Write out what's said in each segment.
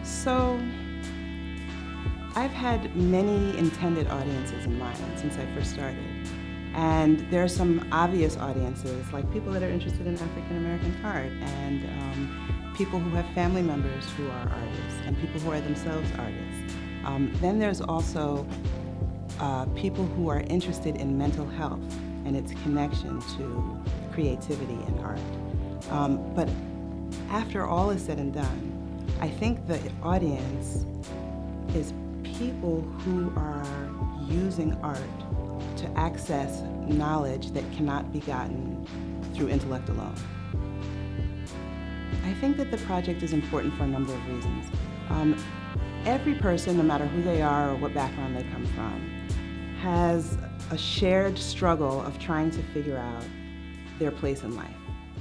So, I've had many intended audiences in mind since I first started. And there are some obvious audiences, like people that are interested in African American art, and people who have family members who are artists, and people who are themselves artists. Then there's also people who are interested in mental health and its connection to creativity and art. But after all is said and done, I think the audience is people who are using art to access knowledge that cannot be gotten through intellect alone. I think that the project is important for a number of reasons. Every person, no matter who they are or what background they come from, has a shared struggle of trying to figure out their place in life.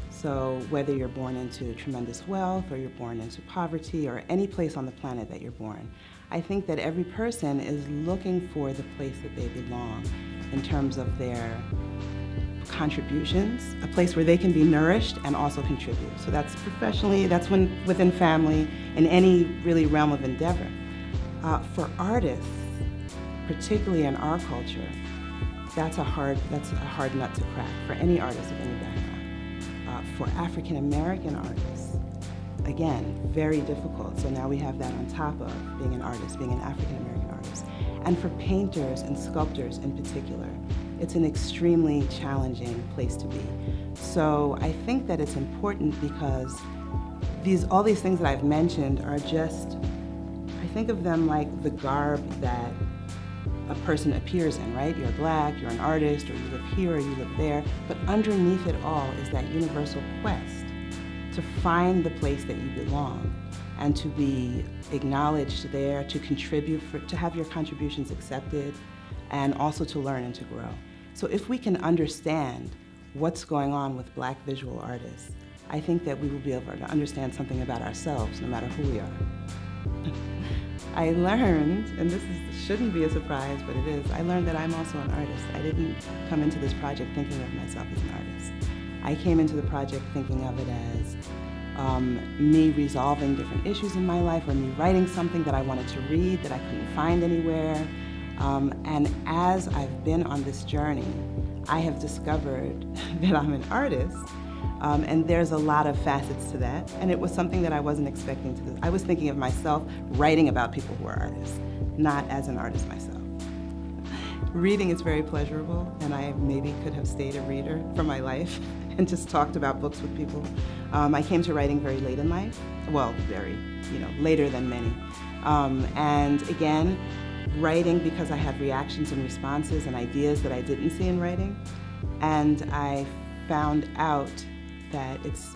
So whether you're born into tremendous wealth or you're born into poverty or any place on the planet that you're born, I think that every person is looking for the place that they belong in terms of their contributions, a place where they can be nourished and also contribute. So that's professionally, that's within family, in any really realm of endeavor. For artists, particularly in our culture, that's a hard nut to crack for any artist of any background. For African American artists, again, very difficult. So now we have that on top of being an artist, being an African American artist. And for painters and sculptors in particular, it's an extremely challenging place to be. So I think that it's important because all these things that I've mentioned are just, I think of them like the garb that a person appears in, right? You're black, you're an artist, or you live here, or you live there, but underneath it all is that universal quest to find the place that you belong and to be acknowledged there, to contribute, to have your contributions accepted, and also to learn and to grow. So if we can understand what's going on with black visual artists, I think that we will be able to understand something about ourselves, no matter who we are. I learned, and this shouldn't be a surprise, but it is, I learned that I'm also an artist. I didn't come into this project thinking of myself as an artist. I came into the project thinking of it as me resolving different issues in my life, or me writing something that I wanted to read that I couldn't find anywhere. And as I've been on this journey, I have discovered that I'm an artist. And there's a lot of facets to that, and it was something that I wasn't expecting to do. I was thinking of myself writing about people who are artists, not as an artist myself. Reading is very pleasurable, and I maybe could have stayed a reader for my life and just talked about books with people. I came to writing very late in life, well, very, later than many. And again, writing because I had reactions and responses and ideas that I didn't see in writing, and I found out that it's,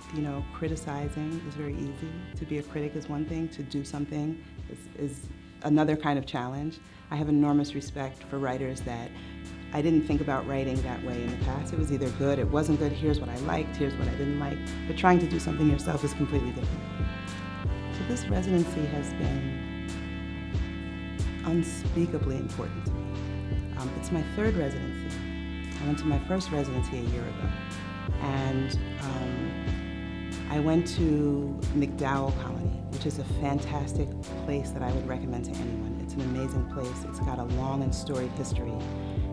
criticizing is very easy. To be a critic is one thing, to do something is another kind of challenge. I have enormous respect for writers that I didn't think about writing that way in the past. It was either good, it wasn't good, here's what I liked, here's what I didn't like. But trying to do something yourself is completely different. So this residency has been unspeakably important to me. It's my third residency. I went to my first residency a year ago. And I went to McDowell Colony, which is a fantastic place that I would recommend to anyone. It's an amazing place. It's got a long and storied history.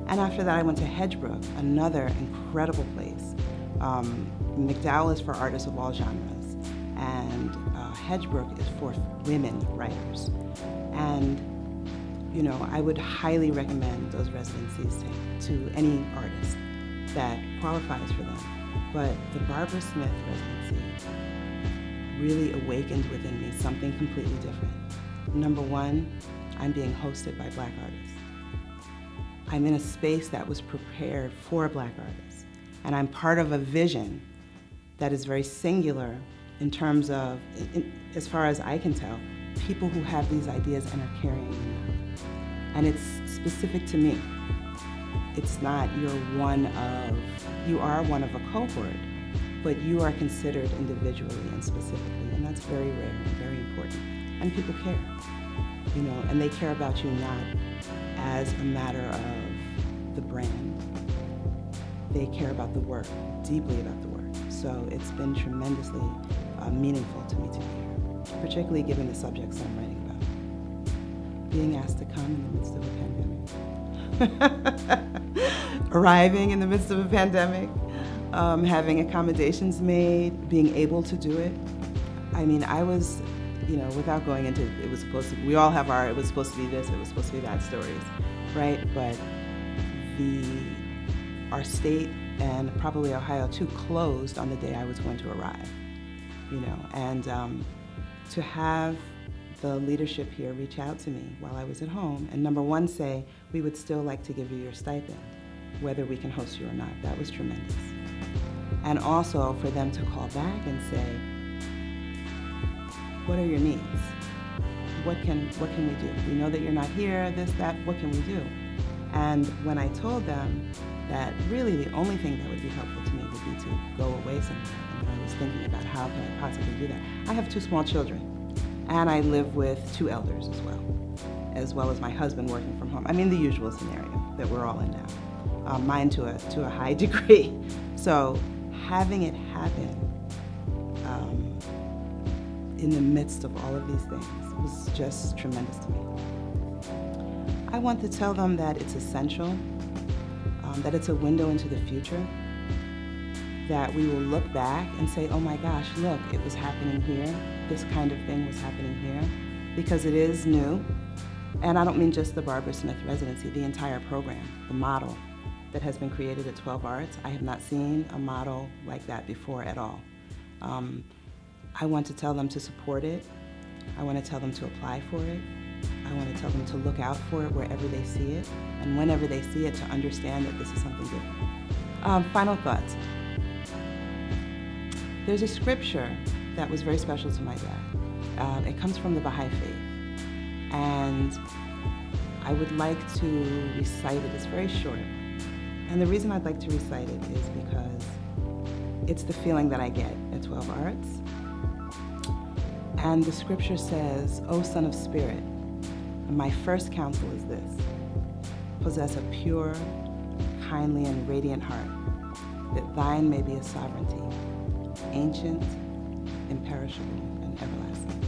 And after that, I went to Hedgebrook, another incredible place. McDowell is for artists of all genres, and Hedgebrook is for women writers. And I would highly recommend those residencies to any artist that qualifies for them. But the Barbara Smith residency really awakened within me something completely different. Number one, I'm being hosted by Black artists. I'm in a space that was prepared for Black artists. And I'm part of a vision that is very singular in terms of, as far as I can tell, people who have these ideas and are carrying them out. And it's specific to me. It's not you are one of a cohort, but you are considered individually and specifically, and that's very rare and very important. And people care, and they care about you not as a matter of the brand. They care about the work, deeply about the work. So it's been tremendously meaningful to me to be here. particularly given the subjects I'm writing about. Being asked to come in the midst of a pandemic. Arriving in the midst of a pandemic. Having accommodations made, being able to do it. I mean, I was, without going into, it was supposed to, we all have it was supposed to be this, it was supposed to be that stories, right? But our state and probably Ohio too closed on the day I was going to arrive, and to have the leadership here reach out to me while I was at home and number one say, we would still like to give you your stipend, whether we can host you or not, that was tremendous. And also for them to call back and say, what are your needs? What can we do? We know that you're not here, this, that, what can we do? And when I told them that really the only thing that would be helpful to me would be to go away somewhere, and I was thinking about how can I possibly do that? I have 2 small children, and I live with 2 elders as well as my husband working from home. I mean, the usual scenario that we're all in now, mine to a high degree. So having it happen in the midst of all of these things was just tremendous to me. I want to tell them that it's essential, that it's a window into the future, that we will look back and say, oh my gosh, look, it was happening here, this kind of thing was happening here, because it is new. And I don't mean just the Barbara Smith residency, the entire program, the model that has been created at 12 Arts. I have not seen a model like that before at all. I want to tell them to support it. I want to tell them to apply for it. I want to tell them to look out for it wherever they see it, and whenever they see it, to understand that this is something different. Final thoughts. There's a scripture that was very special to my dad. It comes from the Baha'i faith, and I would like to recite it. It's very short. And the reason I'd like to recite it is because it's the feeling that I get at 12 Arts. And the scripture says, O Son of Spirit, my first counsel is this: possess a pure, kindly, and radiant heart, that thine may be a sovereignty, ancient, imperishable, and everlasting.